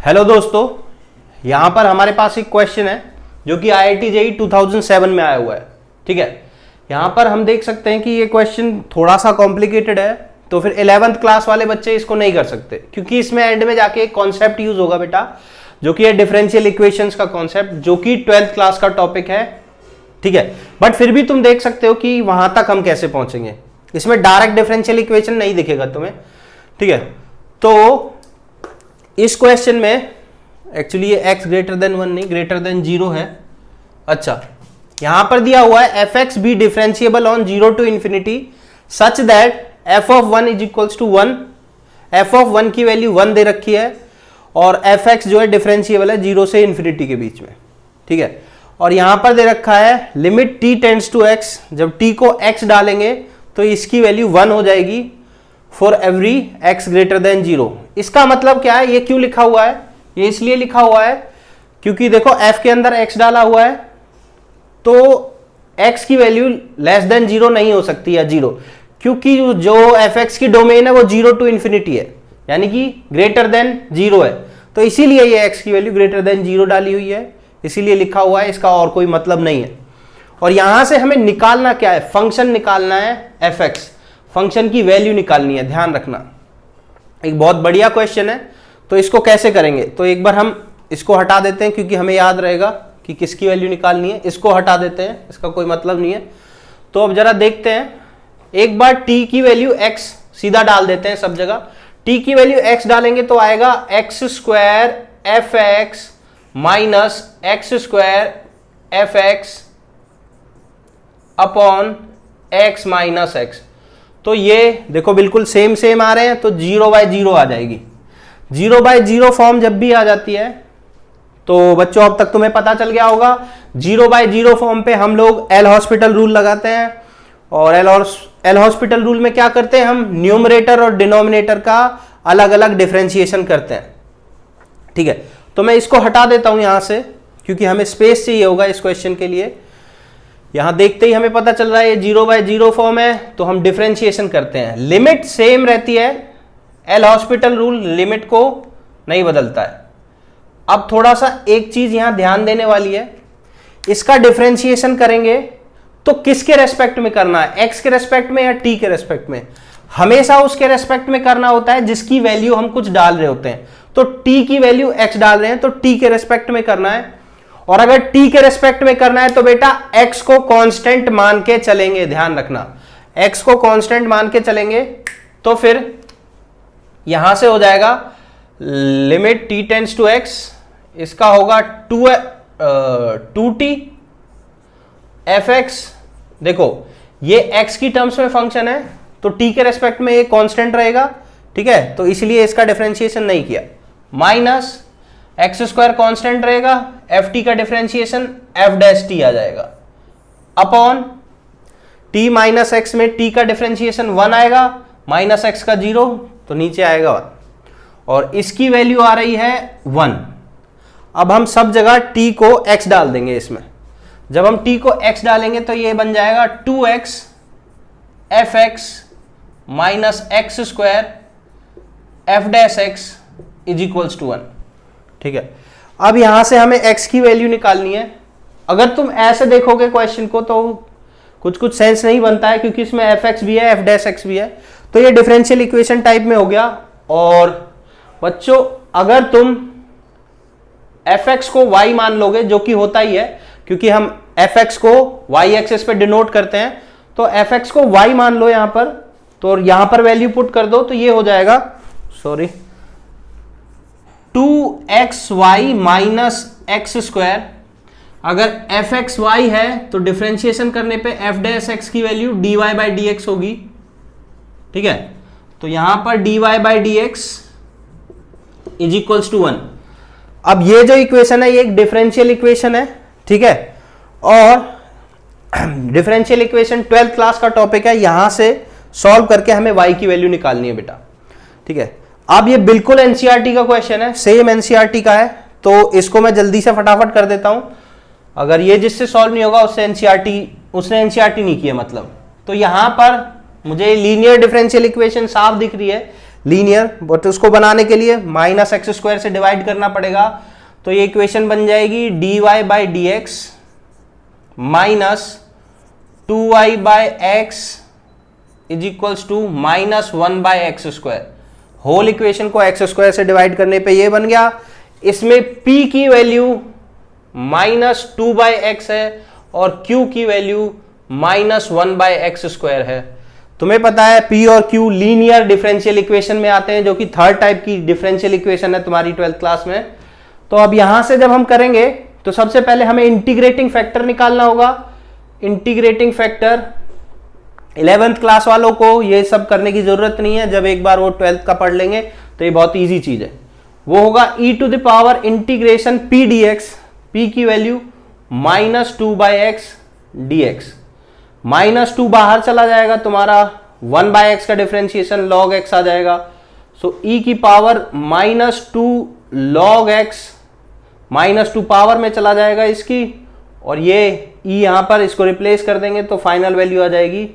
Hello दोस्तों, यहां पर हमारे पास एक क्वेश्चन है जो कि IIT JEE 2007 में आया हुआ है। ठीक है, यहां पर हम देख सकते हैं कि ये क्वेश्चन थोड़ा सा कॉम्प्लिकेटेड है, तो फिर 11th क्लास वाले बच्चे इसको नहीं कर सकते क्योंकि इसमें एंड में जाके एक कॉन्सेप्ट यूज होगा बेटा, जो कि है डिफरेंशियल इक्वेशंस का कॉन्सेप्ट, जो कि 12th क्लास का टॉपिक है। ठीक है, बट फिर भी तुम देख सकते हो कि वहां तक हम कैसे पहुंचेंगे। इसमें डायरेक्ट डिफरेंशियल इक्वेशन नहीं दिखेगा तुम्हें। ठीक है, तो इस क्वेश्चन में एक्चुअली ये x ग्रेटर देन 1 नहीं, ग्रेटर देन 0 है। अच्छा, यहां पर दिया हुआ है f(x) be differentiable on 0 to infinity such that f(1) is equals to 1। f(1) की वैल्यू 1 दे रखी है और f(x) जो है डिफरेंशिएबल है 0 से इन्फिनिटी के बीच में। ठीक है, और यहां पर दे रखा है limit t tends to x, जब t को x डालेंगे तो इसकी वैल्यू 1 हो जाएगी for every x greater than 0। इसका मतलब क्या है, ये क्यों लिखा हुआ है? ये इसलिए लिखा हुआ है क्योंकि देखो f के अंदर x डाला हुआ है तो x की वैल्यू लेस देन 0 नहीं हो सकती या 0, क्योंकि जो f(x) की डोमेन है वो 0 to infinity है, यानी कि ग्रेटर देन 0 है। तो इसीलिए ये x की वैल्यू ग्रेटर देन 0 डाली हुई है, इसीलिए लिखा हुआ है, इसका और कोई मतलब नहीं है। और यहां से हमें निकालना क्या है? फंक्शन निकालना है f(x), फंक्शन की वैल्यू निकालनी है। ध्यान रखना, एक बहुत बढ़िया क्वेश्चन है। तो इसको कैसे करेंगे? तो एक बार हम इसको हटा देते हैं क्योंकि हमें याद रहेगा कि किसकी वैल्यू निकालनी है। इसको हटा देते हैं, इसका कोई मतलब नहीं है। तो अब जरा देखते हैं, एक बार t की वैल्यू x सीधा डाल देते हैं सब जगह। t की वैल्यू x डालेंगे तो आएगा x² f(x) minus x² f(x) upon x minus x। तो ये देखो बिल्कुल सेम आ रहे हैं, तो 0/0 आ जाएगी। 0/0 फॉर्म जब भी आ जाती है तो बच्चों अब तक तुम्हें पता चल गया होगा, 0/0 फॉर्म पे हम लोग एल हॉस्पिटल रूल लगाते हैं। और एल हॉस्पिटल रूल में क्या करते हैं, हम न्यूमरेटर और डिनोमिनेटर का अलग अलग डिफरेंशिएशन करते हैं। ठीक है, तो मैं इसको हटा देता हूं यहां से क्योंकि हमें स्पेस चाहिए होगा इस क्वेश्चन के लिए। यहां देखते ही हमें पता चल रहा है ये 0/0 फॉर्म है, तो हम डिफरेंशिएशन करते हैं। लिमिट सेम रहती है, एल हॉस्पिटल रूल लिमिट को नहीं बदलता है। अब थोड़ा सा एक चीज यहां ध्यान देने वाली है, इसका डिफरेंशिएशन करेंगे तो किसके रेस्पेक्ट में करना है, x के रेस्पेक्ट में या t के रेस्पेक्ट में? हमेशा उसके रेस्पेक्ट में करना होता है जिसकी वैल्यू हम कुछ डाल रहे होते हैं। तो t की वैल्यू x डाल रहे हैं तो t के रेस्पेक्ट में करना है, और अगर t के रेस्पेक्ट में करना है तो बेटा x को कांस्टेंट मान के चलेंगे। ध्यान रखना, x को कांस्टेंट मान के चलेंगे तो फिर यहां से हो जाएगा limit t tends to x, इसका होगा 2t f(x). देखो ये x की टर्म्स में फंक्शन है तो t के रेस्पेक्ट में ये कांस्टेंट रहेगा। ठीक है, तो इसलिए इसका डिफरेंशिएशन नहीं किया। माइनस x² कांस्टेंट रहेगा, ft का डिफरेंशिएशन f' आ जाएगा, अपॉन t माइनस x में t का डिफरेंशिएशन 1 आएगा, माइनस x का 0 तो नीचे आएगा 1, और इसकी वैल्यू आ रही है 1। अब हम सब जगह t को x डाल देंगे इसमें। जब हम t को x डालेंगे तो ये बन जाएगा 2x f(x) minus x² f' is equals to 1। ठीक है, अब यहां से हमें x की वैल्यू निकालनी है। अगर तुम ऐसे देखोगे क्वेश्चन को तो कुछ सेंस नहीं बनता है, क्योंकि इसमें f(x) भी है f' भी है, तो ये डिफरेंशियल इक्वेशन टाइप में हो गया। और बच्चों अगर तुम f(x) को y मान लोगे, जो कि होता ही है क्योंकि हम f(x) को y एक्सिस पे डिनोट करते हैं, तो f(x) को y मान लो यहां पर, तो यहां पर वैल्यू पुट कर दो तो ये हो जाएगा 2xy माइनस x²। अगर f(x) है तो डिफरेंशिएशन करने पे f' की वैल्यू dy/dx होगी। ठीक है, तो यहां पर dy/dx इज इक्वल्स टू 1। अब ये जो इक्वेशन है ये एक डिफरेंशियल इक्वेशन है। ठीक है, और डिफरेंशियल इक्वेशन 12th क्लास का टॉपिक है, यहां से सॉल्व करके हमें y की वैल्यू निकालनी है बेटा। ठीक है, अब ये बिल्कुल एनसीईआरटी का क्वेश्चन है, सेम एनसीईआरटी का है, तो इसको मैं जल्दी से फटाफट कर देता हूं। अगर ये जिससे सॉल्व नहीं होगा उसने एनसीईआरटी नहीं किया मतलब। तो यहां पर मुझे लीनियर डिफरेंशियल इक्वेशन साफ दिख रही है, लीनियर, बट उसको बनाने के लिए माइनस एक्स स्क्वायर से डिवाइड करना पड़ेगा। तो ये इक्वेशन बन जाएगी dy by d x minus 2y by x is equals to minus 1 by x square. Whole equation को एक्स स्क्वायर से डिवाइड करने पे ये बन गया। इसमें p की वैल्यू माइनस 2 बाय एक्स है और q की value minus 1 by x square है। तुम्हें पता है p और q लीनियर डिफरेंशियल इक्वेशन में आते हैं, जो कि थर्ड टाइप की डिफरेंशियल इक्वेशन है तुम्हारी 12th क्लास में। तो अब यहां से जब हम करेंगे तो सबसे पहले हमें इंटीग्रेटिंग फैक्टर निकालना होगा। इंटीग्रेटिंग फैक्टर 11th क्लास वालों को ये सब करने की जरूरत नहीं है, जब एक बार वो 12th का पढ़ लेंगे तो ये बहुत इजी चीज है। वो होगा e to the power integration p dx, p की value minus 2 by x d x. Minus 2 बाहर चला जाएगा, तुम्हारा 1 बाय एक्स का डिफरेंशिएशन log x आ जाएगा। सो e की power minus 2 log x, minus 2 power में चला जाएगा इसकी, और ये e यहां पर इसको रिप्लेस कर देंगे तो फाइनल वैल्यू आ जाएगी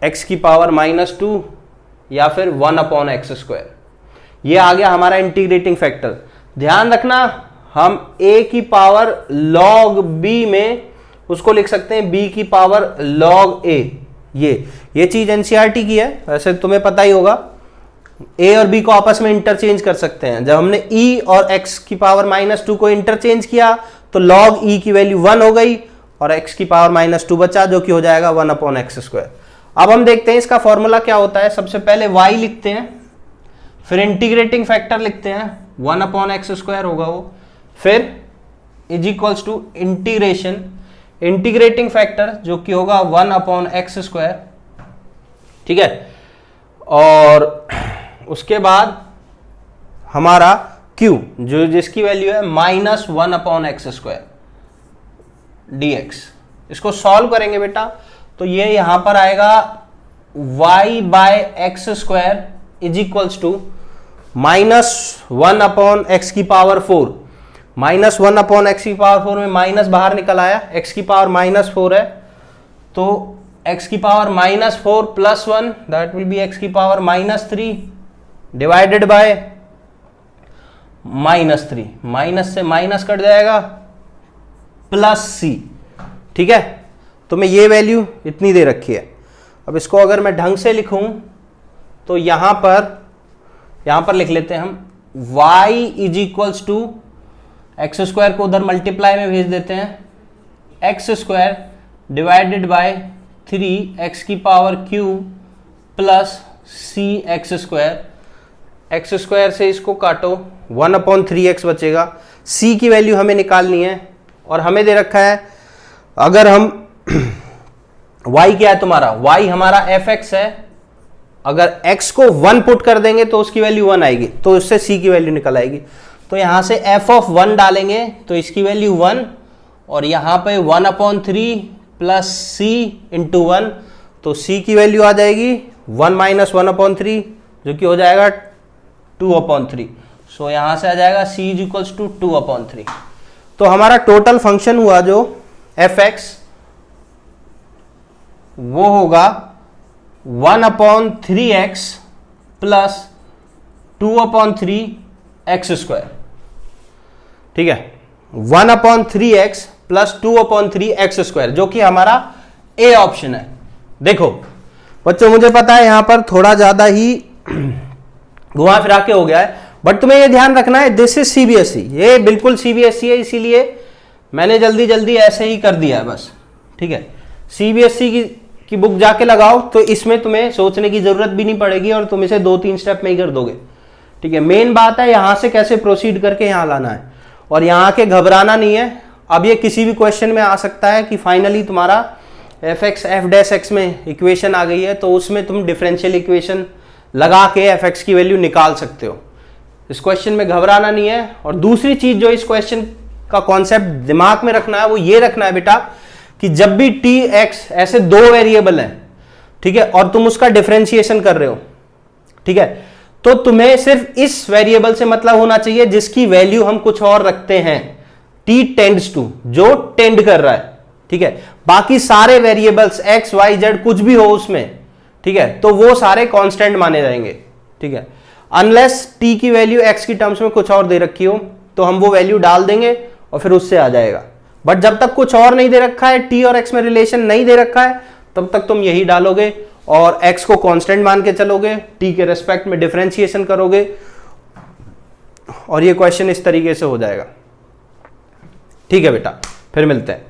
x की पावर माइनस 2 या फिर 1 अपॉन एक्स स्क्वायर। ये आ गया हमारा इंटीग्रेटिंग फैक्टर। ध्यान रखना, हम a की पावर log b में उसको लिख सकते हैं b की पावर log a। ये चीज एनसीईआरटी की है, वैसे तुम्हें पता ही होगा। a और b को आपस में इंटरचेंज कर सकते हैं। जब हमने e और x की पावर माइनस 2 को इंटरचेंज किया तो log e की वैल्यू 1 हो गई और x की पावर माइनस 2 बचा, जो कि हो जाएगा 1 अपॉन एक्स स्क्वायर। अब हम देखते हैं इसका फॉर्मूला क्या होता है। सबसे पहले y लिखते हैं, फिर इंटीग्रेटिंग फैक्टर लिखते हैं, 1 अपॉन एक्स स्क्वायर होगा वो, फिर is equals to integration integrating factor जो कि होगा 1 अपॉन एक्स स्क्वायर, ठीक है। और उसके बाद हमारा q जो जिसकी वैल्यू है minus 1 upon x square dx। इसको सॉल्व करेंगे बेटा तो ये यहां पर आएगा y by x square is equals to minus 1 upon x की पावर 4। माइनस 1 अपॉन एक्स की पावर 4 में माइनस बाहर निकल आया, x की पावर माइनस 4 है तो x की power minus 4 plus 1 that will be x की power minus 3 divided by minus 3। Minus से माइनस कट जाएगा प्लस c, ठीक है। तो मैं ये वैल्यू इतनी दे रखी है। अब इसको अगर मैं ढंग से लिखूं तो यहां पर लिख लेते हैं हम y is equals to x square को उधर मल्टीप्लाई में भेज देते हैं, x square divided by 3x की पावर क्यूब प्लस सी एक्स स्क्वायर। एक्स स्क्वायर से इसको काटो 1 अपॉन 3x बचेगा। c की वैल्यू हमें निकालनी है और हमें दे रखा है, अगर हम y क्या है तुम्हारा, y हमारा fx है, अगर x को 1 पुट कर देंगे तो उसकी वैल्यू 1 आएगी, तो उससे c की वैल्यू निकल आएगी। तो यहां से f ऑफ 1 डालेंगे तो इसकी वैल्यू 1, और यहां पे 1 अपॉन 3 प्लस c इंटू 1, तो c की वैल्यू आ जाएगी 1 माइनस 1 अपॉन 3 जो कि हो जाएगा 2 अपॉन 3। सो यहां से आ जाएगा c is equals to 2 upon 3। तो हमारा टोटल फंक्शन हुआ जो fx वो होगा 1 upon 3x plus 2 upon 3 x square, ठीक है। 1 upon 3x plus 2 upon 3 x square जो कि हमारा ए ऑप्शन है। देखो बच्चों, मुझे पता है यहां पर थोड़ा ज्यादा ही घुमा फिरा के हो गया है, बट तुम्हें ये ध्यान रखना है दिस इज सीबीएसई, ये बिल्कुल सीबीएसई है, इसीलिए मैंने जल्दी जल्दी ऐसे ही कर दिया है बस, ठीक है। सीबीएसई की बुक जाके लगाओ तो इसमें तुम्हें सोचने की जरूरत भी नहीं पड़ेगी और तुम इसे 2-3 स्टेप में ही कर दोगे, ठीक है। मेन बात है यहां से कैसे प्रोसीड करके यहां लाना है, और यहां के घबराना नहीं है। अब ये किसी भी क्वेश्चन में आ सकता है कि फाइनली तुम्हारा fx f डैश x में इक्वेशन आ गई है, तो उसमें तुम डिफरेंशियल इक्वेशन लगा के fx की वैल्यू निकाल सकते हो। इस क्वेश्चन में घबराना नहीं है। और दूसरी चीज जो इस क्वेश्चन का कॉन्सेप्ट दिमाग में रखना है वो ये रखना है बेटा कि जब भी t x ऐसे 2 वेरिएबल हैं, ठीक है, और तुम उसका डिफरेंशिएशन कर रहे हो, ठीक है, तो तुम्हें सिर्फ इस वेरिएबल से मतलब होना चाहिए जिसकी वैल्यू हम कुछ और रखते हैं, t टेंड्स टू, जो टेंड कर रहा है, ठीक है। बाकी सारे वेरिएबल्स x y z कुछ भी हो उसमें, ठीक है, तो वो सारे कांस्टेंट माने जाएंगे, ठीक है। अनलेस टी की वैल्यू एक्स की टर्म्स में कुछ और दे रखी हो तो हम वो वैल्यू डाल देंगे और फिर उससे आ जाएगा। बट जब तक कुछ और नहीं दे रखा है, टी और एक्स में रिलेशन नहीं दे रखा है, तब तक तुम यही डालोगे और एक्स को कांस्टेंट मान के चलोगे, टी के रेस्पेक्ट में डिफरेंशिएशन करोगे और ये क्वेश्चन इस तरीके से हो जाएगा। ठीक है बेटा, फिर मिलते हैं।